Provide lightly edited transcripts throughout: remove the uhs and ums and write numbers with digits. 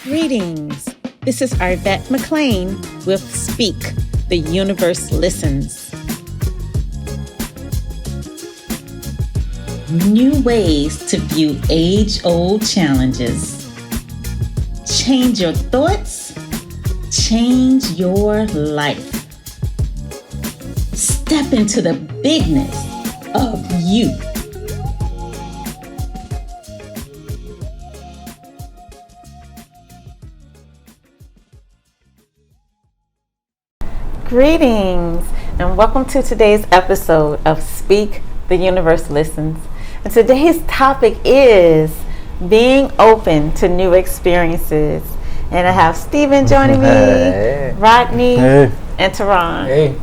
Greetings. This is Arvette McLean with Speak, the Universe Listens. New ways to view age-old challenges. Change your thoughts, change your life. Step into the bigness of you. Greetings and welcome to today's episode of Speak, the Universe Listens. And today's topic is being open to new experiences. And I have Stephen joining me, Hey. Rodney, Hey. and Teron. Hey.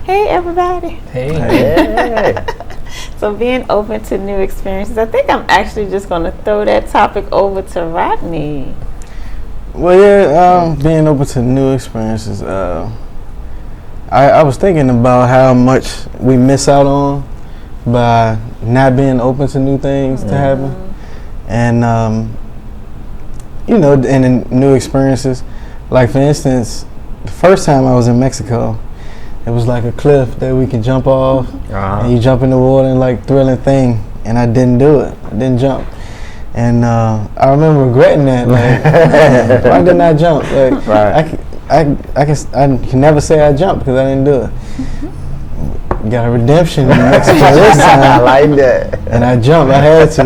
Hey everybody. Hey. So being open to new experiences. I think I'm actually just going to throw that topic over to Rodney. Well, yeah, being open to new experiences. I was thinking about how much we miss out on by not being open to new things to happen. And, and in new experiences. Like, for instance, the first time I was in Mexico, it was like a cliff that we could jump off. And you jump in the water and like thrilling thing. And I didn't do it. I didn't jump. And I remember regretting that. Like, man, why didn't I jump? Like, Right. I can never say I jumped because I didn't do it. Got a redemption in Mexico this time. I like that. And I jumped. I had to.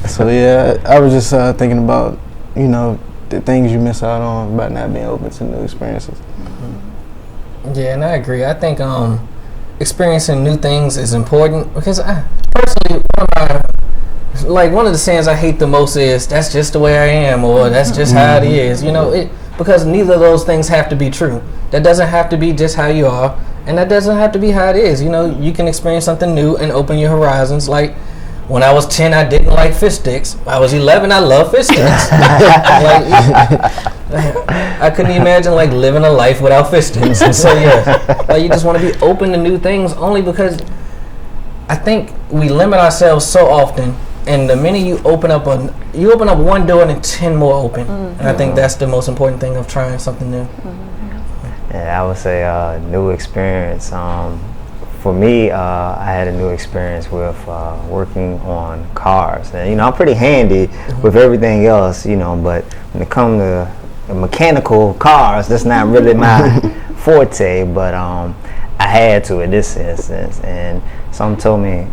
So yeah, I was just thinking about, the things you miss out on by not being open to new experiences. Yeah, and I agree. I think experiencing new things is important because I personally, one of the sayings I hate the most is "that's just the way I am" or "that's just how it is." Because neither of those things have to be true. That doesn't have to be just how you are, and that doesn't have to be how it is. You can experience something new and open your horizons. Like when I was 10, I didn't like fish sticks. I was 11, I love fish sticks. I couldn't imagine living a life without fish sticks. And so yeah, you just want to be open to new things only because I think we limit ourselves so often. And the minute you open up one door and 10 more open. And I think that's the most important thing of trying something new. Yeah, I would say new experience. For me, I had a new experience with working on cars. And, I'm pretty handy with everything else, but when it comes to mechanical cars, that's not really my forte. But I had to in this instance. And someone told me,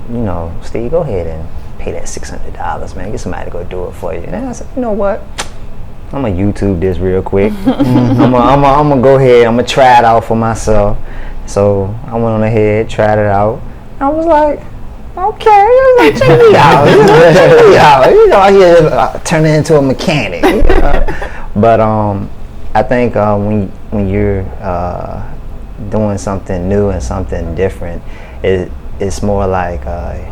Steve, go ahead and pay that $600, man. Get somebody to go do it for you. And I said, you know what? I'm gonna YouTube this real quick. I'm gonna go ahead. I'm gonna try it out for myself. So I went on ahead, tried it out. I was like, okay, check me out. Check me out. Out here turning into a mechanic. But I think when you're doing something new and something different, it's more like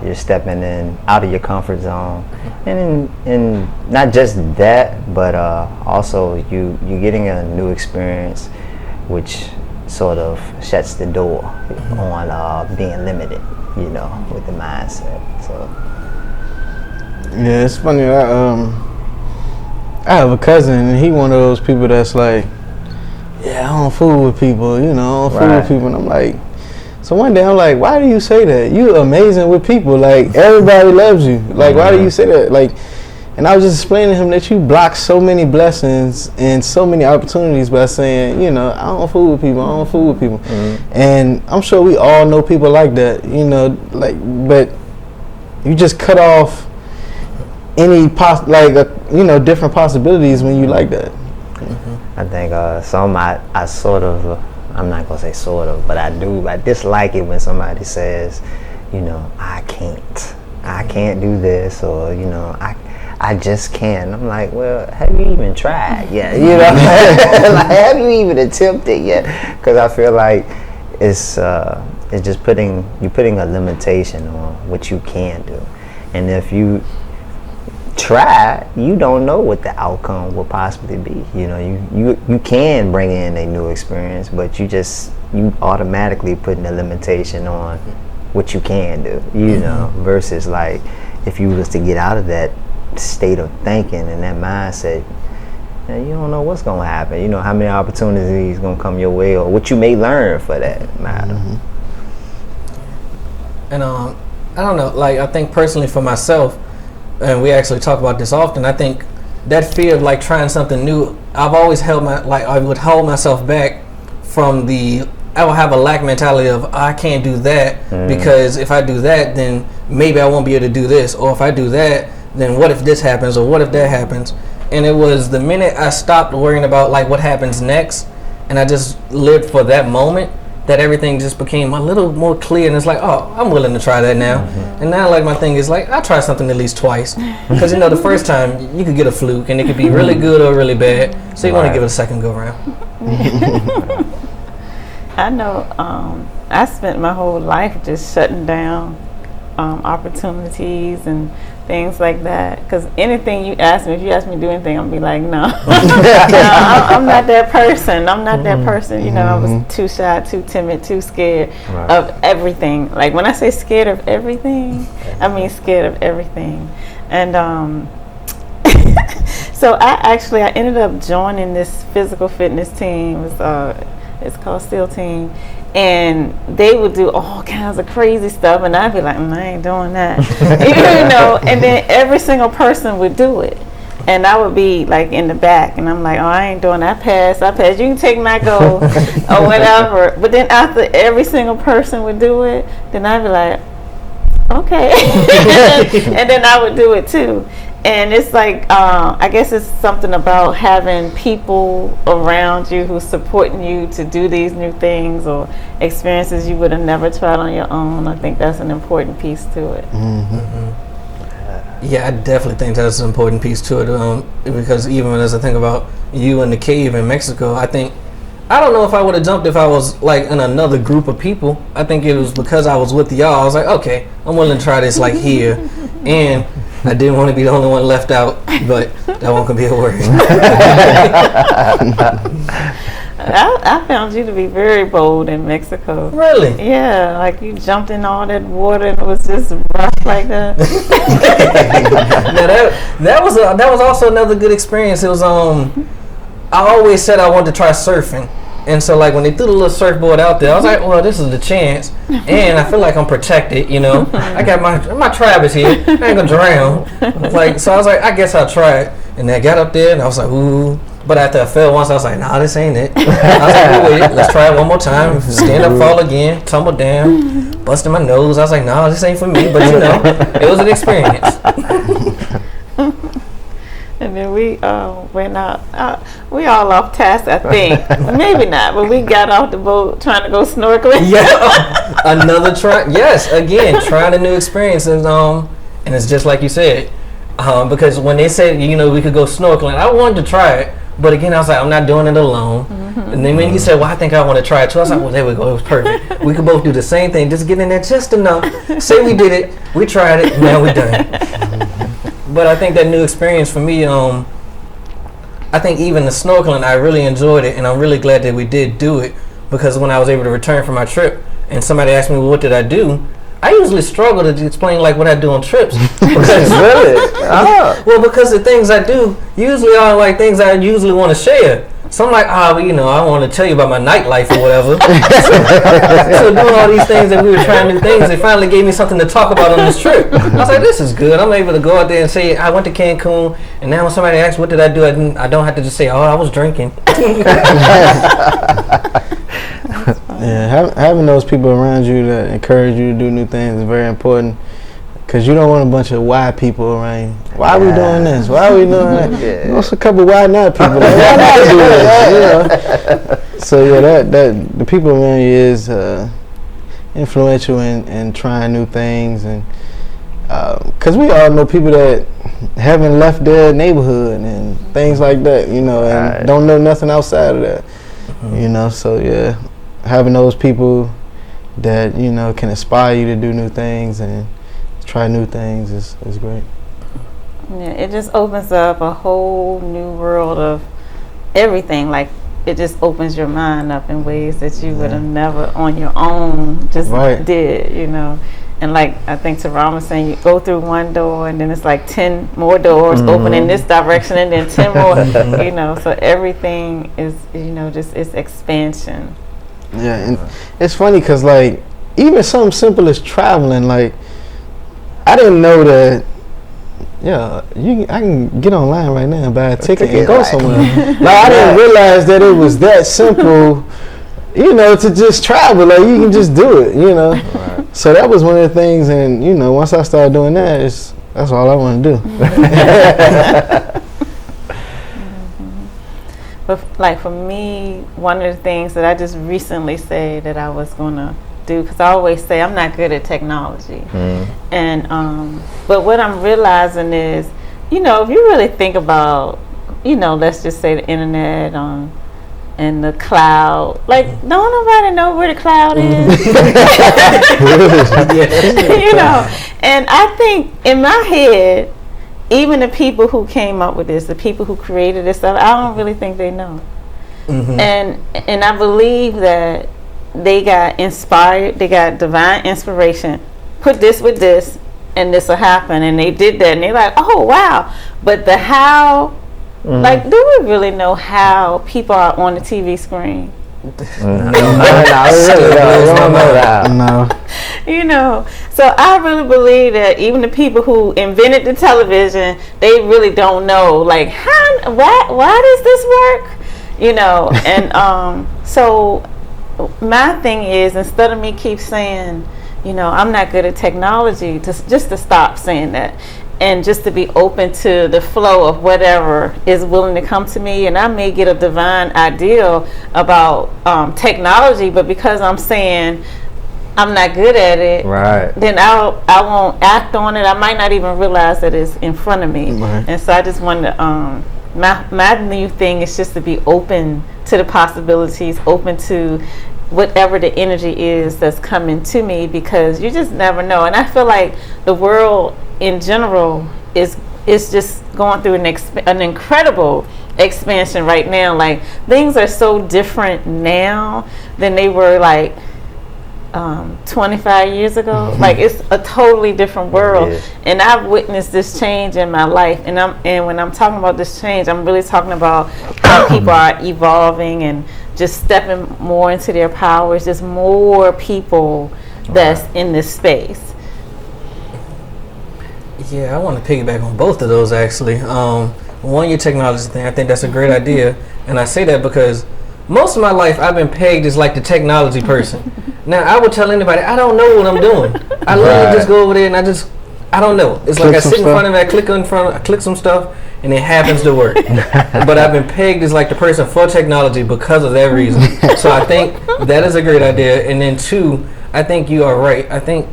you're stepping in out of your comfort zone, and not just that, but also you're getting a new experience, which sort of shuts the door on being limited, with the mindset. So Yeah, it's funny. I have a cousin, and he one of those people that's like, yeah, I don't fool with people, I don't fool with people. And I'm like, so one day I'm like, why do you say that? You amazing with people. Like, everybody loves you. Like, why do you say that? Like, and I was just explaining to him that you block so many blessings and so many opportunities by saying, I don't fool with people. I don't fool with people. And I'm sure we all know people like that, but you just cut off any different possibilities when you like that. I think I sort of, I'm not gonna say sort of, but I dislike it when somebody says, I can't do this, or I just can't. I'm like, well, have you even tried yet? Like, have you even attempted yet? Because I feel like it's just putting a limitation on what you can do, and if you try, you don't know what the outcome will possibly be. You can bring in a new experience, but you automatically putting a limitation on what you can do, versus like if you was to get out of that state of thinking and that mindset, you don't know what's gonna happen. You know how many opportunities gonna come your way, or what you may learn for that matter. And I don't know. Like, I think personally for myself, and we actually talk about this often, I think that fear of like trying something new, I've always I would hold myself back from I will have a lack mentality of I can't do that because if I do that, then maybe I won't be able to do this, or if I do that, then what if this happens, or what if that happens? And it was the minute I stopped worrying about like what happens next, and I just lived for that moment, that everything just became a little more clear. And it's like, oh, I'm willing to try that now. And now, like, my thing is like, I try something at least twice, because the first time you could get a fluke, and it could be really good or really bad. So you want to give it a second go around. I know. I spent my whole life just shutting down opportunities and things like that. Because anything you ask me, if you ask me to do anything, I'll be like, no. No, I'm not that person. I'm not that person. You know, I was too shy, too timid, too scared of everything. Like, when I say scared of everything, I mean scared of everything. And so I ended up joining this physical fitness team. It's called SEAL Team. And they would do all kinds of crazy stuff, and I'd be like, I ain't doing that. You know, and then every single person would do it. And I would be like in the back, and I'm like, oh, I ain't doing that. I pass. You can take my goal or whatever. But then after every single person would do it, then I'd be like, okay. And then I would do it too. And it's like, I guess it's something about having people around you who's supporting you to do these new things or experiences you would have never tried on your own. I think that's an important piece to it. Yeah, I definitely think that's an important piece to it, because even as I think about you in the cave in Mexico, I don't know if I would have jumped if I was like in another group of people. I think it was because I was with y'all. I was like, okay, I'm willing to try this like here. And I didn't want to be the only one left out, but that one could be a worry. I found you to be very bold in Mexico. Really? Yeah, like you jumped in all that water and it was just rough like that. Now that was also another good experience. It was I always said I wanted to try surfing. And so, like, when they threw the little surfboard out there, I was like, well, this is the chance. And I feel like I'm protected, you know. I got my tribe is here. I ain't going to drown. So I was like, I guess I'll try it. And I got up there, and I was like, ooh. But after I fell once, I was like, nah, this ain't it. I was like, wait, let's try it one more time. Stand up, fall again, tumble down, busting my nose. I was like, nah, this ain't for me. But, you know, it was an experience. And then we went out. We all off task, I think. Maybe not, but we got off the boat trying to go snorkeling. Yeah, another try. Yes, again, trying a new experience, and it's just like you said, because when they said we could go snorkeling, I wanted to try it, but again, I was like, I'm not doing it alone. And then when he said, well, I think I want to try it too, I was like, well, there we go, it was perfect. We could both do the same thing, just get in there just enough. Say we did it, we tried it, now we're done. But I think that new experience for me, I think even the snorkeling, I really enjoyed it, and I'm really glad that we did do it, because when I was able to return from my trip and somebody asked me, well, what did I do? I usually struggle to explain like what I do on trips. Because, really? Well, because the things I do usually are like things I usually want to share. So I'm like, I want to tell you about my nightlife or whatever. So doing all these things that we were trying new things, they finally gave me something to talk about on this trip. I was like, this is good. I'm able to go out there and say, I went to Cancun, and now when somebody asks, what did I do? I don't have to just say, I was drinking. Yeah, having those people around you that encourage you to do new things is very important. Because you don't want a bunch of why people around you. Why are we doing this? Why are we doing that? Yeah. You want a couple why not people. Like, why not do this? So yeah, that the people around you is influential in trying new things, and because we all know people that haven't left their neighborhood and things like that, and don't know nothing outside of that, So yeah, having those people that can inspire you to do new things and try new things is great. Yeah, it just opens up a whole new world of everything. Like, it just opens your mind up in ways that you would have never on your own just did, And like I think Teron was saying, you go through one door and then it's like 10 more doors open in this direction and then 10 more, you know, so everything is, you know, just it's expansion. Yeah, and it's funny because like even something simple as traveling, like I didn't know that. Yeah, I can get online right now and buy a ticket and go somewhere. Like I didn't realize that it was that simple, you know, to just travel. Like you can just do it, you know. Right. So that was one of the things, and you know, once I started doing that, that's all I want to do. But like for me, one of the things that I just recently said that I was gonna do, because I always say I'm not good at technology, and but what I'm realizing is, you know, if you really think about, you know, let's just say the internet and the cloud, like don't nobody know where the cloud is. You know, and I think in my head, even the people who came up with this, the people who created this stuff, I don't really think they know. And I believe that they got inspired, they got divine inspiration, put this with this and this will happen, and they did that and they're like, oh wow. But the how, like, do we really know how people are on the TV screen? No. You know, so I really believe that even the people who invented the television, they really don't know, like, why does this work? You know, and so my thing is, instead of me keep saying, you know, I'm not good at technology, just to stop saying that, and just to be open to the flow of whatever is willing to come to me. And I may get a divine idea about technology, but because I'm saying I'm not good at it, right, then I won't act on it. I might not even realize that it's in front of me. Right. And so I just wanted to, my new thing is just to be open to the possibilities, open to whatever the energy is that's coming to me, because you just never know. And I feel like the world in general is just going through an incredible expansion right now. Like things are so different now than they were like 25 years ago. Like it's a totally different world. Yeah. And I've witnessed this change in my life, and when I'm talking about this change, I'm really talking about how people are evolving and just stepping more into their powers. There's more people that's in this space. Yeah, I want to piggyback on both of those actually. One, your technology thing, I think that's a great idea, and I say that because most of my life I've been pegged as like the technology person. Now I would tell anybody I don't know what I'm doing. I literally just go over there and I don't know. It's like I sit in front of it, I click some stuff, and it happens to work. But I've been pegged as like the person for technology because of that reason. So I think that is a great idea. And then two, I think you are right. I think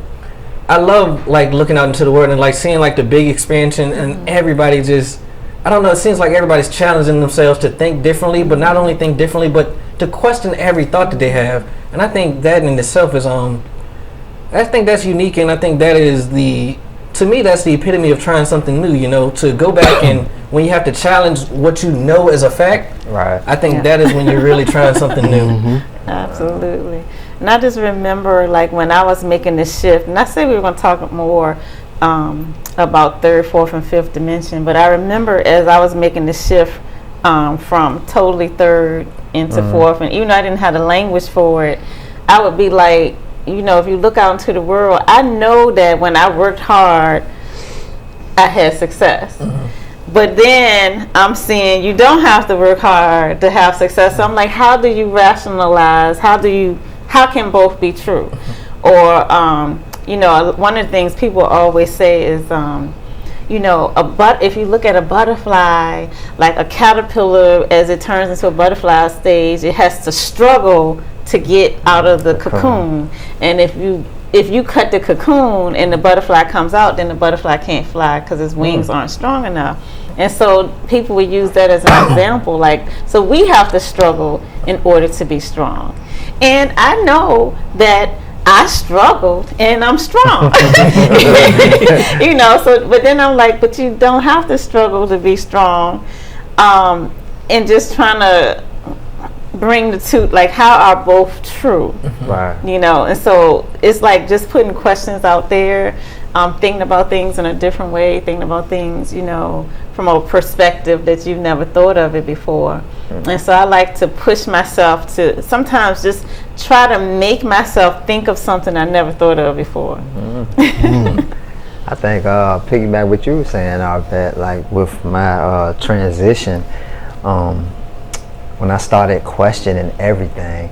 I love like looking out into the world and like seeing like the big expansion, and everybody just, I don't know, it seems like everybody's challenging themselves to think differently, but not only think differently, but to question every thought that they have. And I think that in itself is I think that's unique, and I think that is to me that's the epitome of trying something new, you know, to go back and when you have to challenge what you know as a fact, right? I think that is when you're really trying something new. Absolutely. And I just remember like when I was making this shift, and I said we were going to talk more about third, fourth, and fifth dimension, but I remember as I was making the shift from totally third into fourth, and even though I didn't have the language for it, I would be like, you know, if you look out into the world, I know that when I worked hard, I had success. But then I'm seeing you don't have to work hard to have success. So I'm like, how do you rationalize? How can both be true? Or, you know, one of the things people always say is, you know, if you look at a butterfly, like a caterpillar, as it turns into a butterfly stage, it has to struggle to get out of the cocoon. And if you cut the cocoon and the butterfly comes out, then the butterfly can't fly because its wings aren't strong enough. And so people would use that as an example, like, so we have to struggle in order to be strong. And I know that I struggled and I'm strong. You know, so but then I'm like, but you don't have to struggle to be strong. And just trying to bring the two, like how are both true, Right. you know? And so it's like just putting questions out there, thinking about things in a different way, thinking about things, you know, from a perspective that you've never thought of it before. And so I like to push myself to sometimes just try to make myself think of something I never thought of before. I think piggyback what you were saying, Arpet, like with my transition, when I started questioning everything,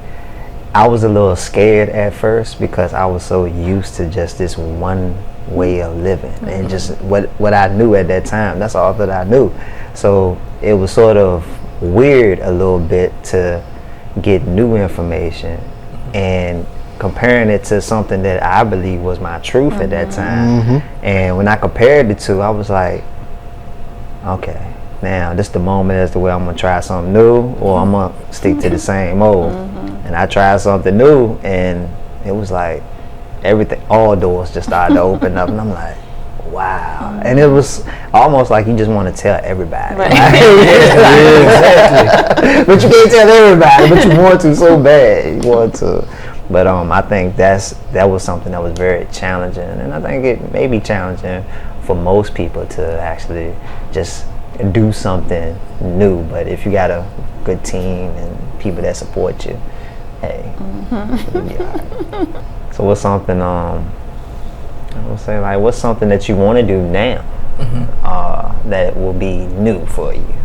I was a little scared at first because I was so used to just this one way of living and just what I knew at that time. That's all that I knew. So it was sort of weird a little bit to get new information and comparing it to something that I believe was my truth at that time. And when I compared the two, I was like, okay, now this the moment as to where I'm gonna try something new or I'm gonna stick to the same old. And I tried something new and it was like everything, all doors just started to open up and I'm like, wow. And it was almost like you just want to tell everybody. Right. Exactly. But you can't tell everybody, but you want to so bad. You want to. But I think that was something that was very challenging, and I think it may be challenging for most people to actually just do something new. But if you got a good team and people that support you, hey, you'll be all right. So what's something I would say, like, what's something that you want to do now that will be new for you?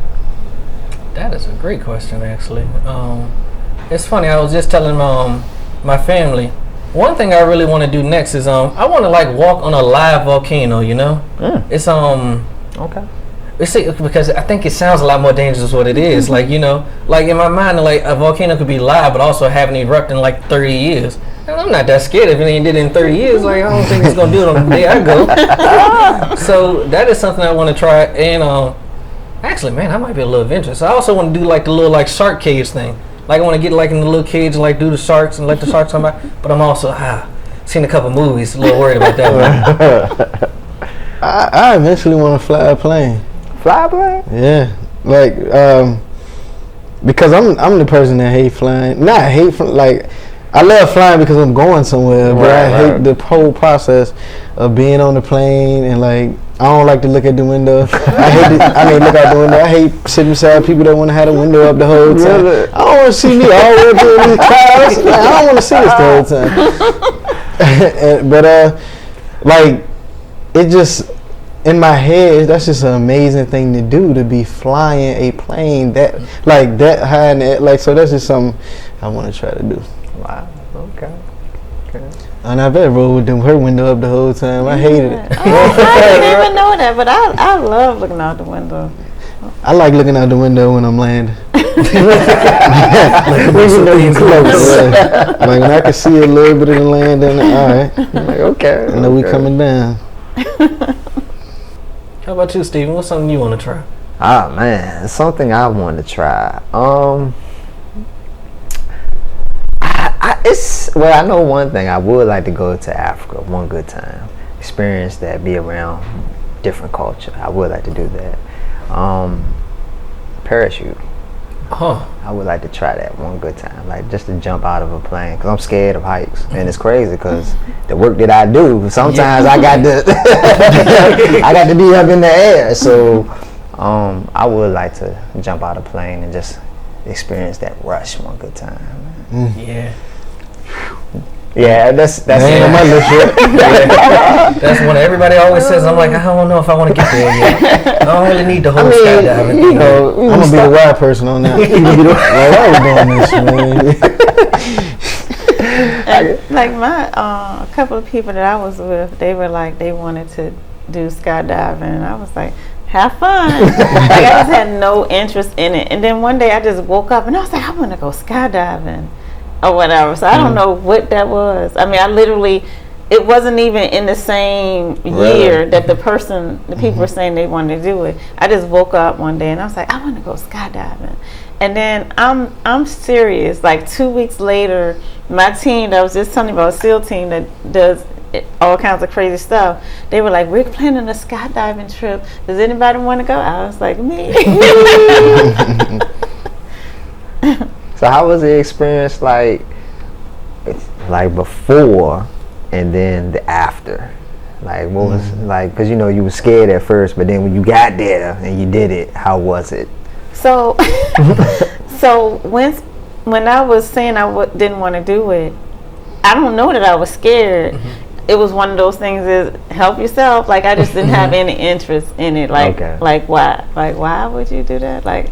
That is a great question, actually. It's funny. I was just telling my family. One thing I really want to do next is I want to like walk on a live volcano. You know, it's Okay. It's because I think it sounds a lot more dangerous than what it is. Like, you know, like in my mind, like a volcano could be live, but also haven't erupted in like 30 years. And I'm not that scared if it ain't did it in 30 years. Like, I don't think it's gonna do it on the day I go. So that is something I want to try. And actually, man, that might be a little adventurous. I also want to do like the little like shark cage thing. Like I want to get like in the little cage and like do the sharks and let the sharks come by. But I'm also seen a couple movies, a little worried about that one. I eventually want to fly a plane. Fly a plane? Yeah, like because I'm the person that hate flying. Not hate like I love flying because I'm going somewhere, but I hate the whole process of being on the plane and like I don't like to look at the window. Look out the window. I hate sitting beside people that want to have the window up the whole time. I don't want to see me all the way up there in these clouds. Like, I don't want to see this the whole time. But like it just. In my head, that's just an amazing thing to do, to be flying a plane that high in the air. Like, so that's just something I want to try to do. Wow. Okay. And I bet roll with her window up the whole time. I hated it. I didn't even know that, but I love looking out the window. I like looking out the window when I'm landing. When you know you're close. Like when I can see a little bit of the land, then all right. Like, okay. I know we coming down. How about you, Steven? What's something you want to try? Ah, man, something I want to try. I know one thing. I would like to go to Africa one good time, experience that, be around different culture. I would like to do that. Parachute. I would like to try that one good time, like just to jump out of a plane, because I'm scared of heights, and it's crazy because the work that I do, sometimes I got to I got to be up in the air. So I would like to jump out of a plane and just experience that rush one good time. Yeah, that's on my list. That's what everybody always says. I'm like, I don't know if I want to get there yet. I don't really need the whole skydiving. You know, I'm gonna be the wild person on that. Like my a couple of people that I was with, they were like they wanted to do skydiving, and I was like, have fun. Like I just had no interest in it. And then one day I just woke up and I was like, I want to go skydiving or whatever. So I don't know what that was. I mean, I literally, it wasn't even in the same year that the people were saying they wanted to do it. I just woke up one day and I was like, I want to go skydiving. And then I'm serious. Like 2 weeks later, my team that I was just telling you about, a SEAL team that does all kinds of crazy stuff, they were like, we're planning a skydiving trip. Does anybody want to go? I was like, me. So how was the experience like before and then the after? Like what was like, because you know you were scared at first, but then when you got there and you did it, how was it? So so when I was saying I didn't want to do it, I don't know that I was scared. It was one of those things is help yourself. Like I just didn't have any interest in it. Like why? Like why would you do that? Like,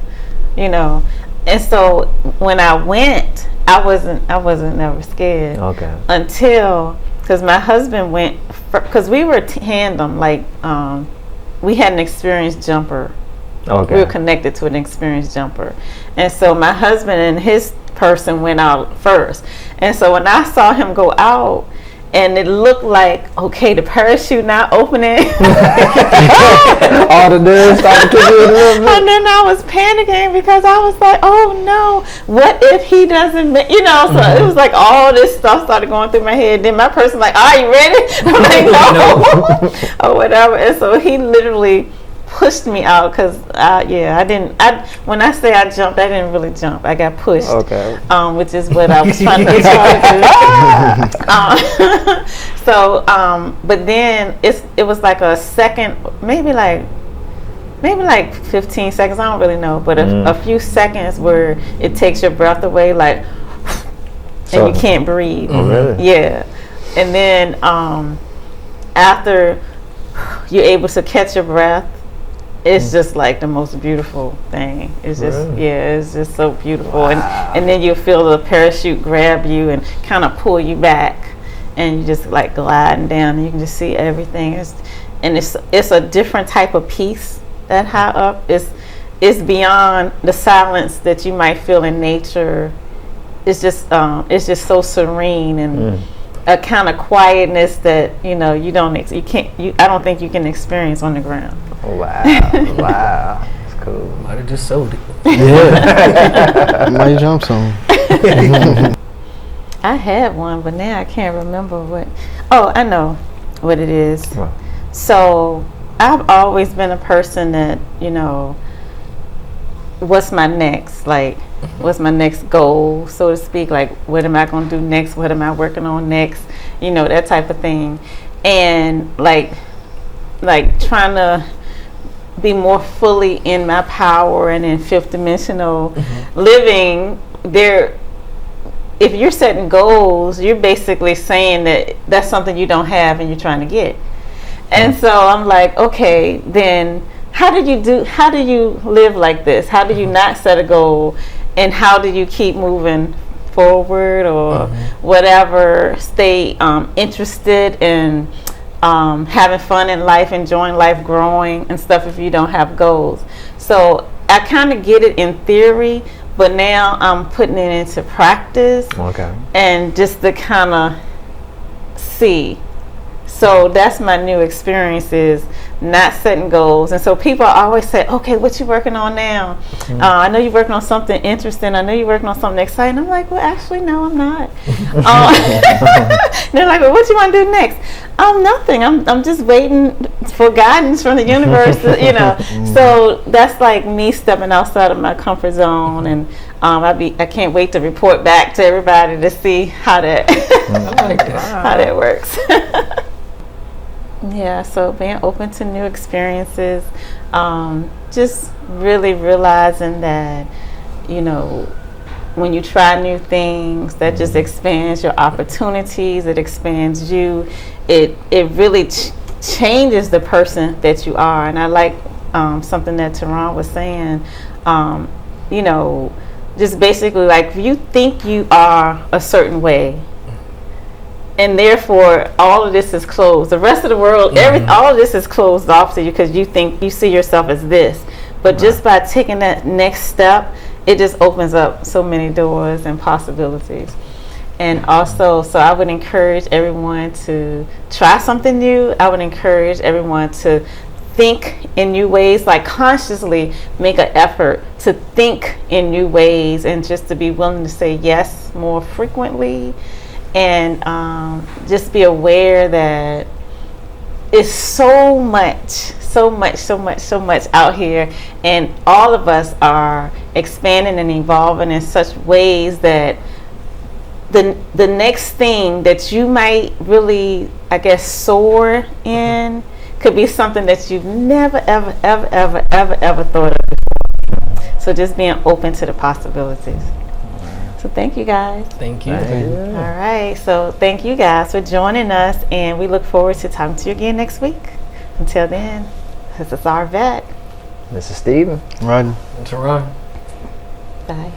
you know. And so when I went, I wasn't never scared. Okay. Until, because my husband went, because we were tandem. Like we had an experienced jumper. Okay. We were connected to an experienced jumper. And so my husband and his person went out first. And so when I saw him go out, and it looked like, okay, the parachute not opening. All the doors started kicking a little bit. And then I was panicking because I was like, oh no, what if he doesn't, you know, so it was like all this stuff started going through my head. Then my person like, are you ready? I'm like, no. Or whatever. And so he literally pushed me out because when I say I jumped, I didn't really jump. I got pushed. Okay. Which is what I was trying to get y'all to do. But then it was like a second, maybe like 15 seconds, I don't really know, but a few seconds where it takes your breath away, like, and you can't breathe. Oh, really? Yeah. And then after you're able to catch your breath, it's just like the most beautiful thing. It's just, it's just so beautiful. Wow. And then you feel the parachute grab you and kind of pull you back, and you just like gliding down, and you can just see everything. It's a different type of peace that high up. It's beyond the silence that you might feel in nature. It's just so serene and a kind of quietness that I don't think you can experience on the ground. Wow, that's cool. Might have just sold it. Yeah, might jump some. I had one, but now I can't remember what. Oh, I know what it is. What? So I've always been a person that, what's my next? Like, what's my next goal, so to speak? Like, what am I going to do next? What am I working on next? That type of thing. And like trying to be more fully in my power and in fifth dimensional living there. If you're setting goals, you're basically saying that that's something you don't have and you're trying to get. And so I'm like, okay, then how do you live like this? How do you not set a goal, and how do you keep moving forward or whatever, stay interested in having fun in life, enjoying life, growing and stuff if you don't have goals? So I kind of get it in theory, but now I'm putting it into practice. Okay. And just to kind of see. So that's my new experience, is not setting goals. And so people always say, okay, what you working on now? I know you're working on something interesting. I know you're working on something exciting. I'm like, well, actually, no, I'm not. They're like, well, what you want to do next? Nothing. I'm just waiting for guidance from the universe, So that's like me stepping outside of my comfort zone. And I can't wait to report back to everybody to see how that, how that works. Yeah, so being open to new experiences, just really realizing that, when you try new things, that just expands your opportunities, it expands you, it really changes the person that you are. And I like something that Teron was saying, just basically like, if you think you are a certain way, and therefore all of this is closed, the rest of the world, all of this is closed off to you because you think you see yourself as this. But just by taking that next step, it just opens up so many doors and possibilities. And also, so I would encourage everyone to try something new. I would encourage everyone to think in new ways, like consciously make an effort to think in new ways, and just to be willing to say yes more frequently. And just be aware that it's so much out here, and all of us are expanding and evolving in such ways that the next thing that you might really, I guess, soar in could be something that you've never, ever, ever, ever, ever, ever thought of before. So just being open to the possibilities. So thank you guys. Thank you. All right. So thank you guys for joining us, and we look forward to talking to you again next week. Until then, this is our vet. This is Steven. Rodney. Teron. Bye.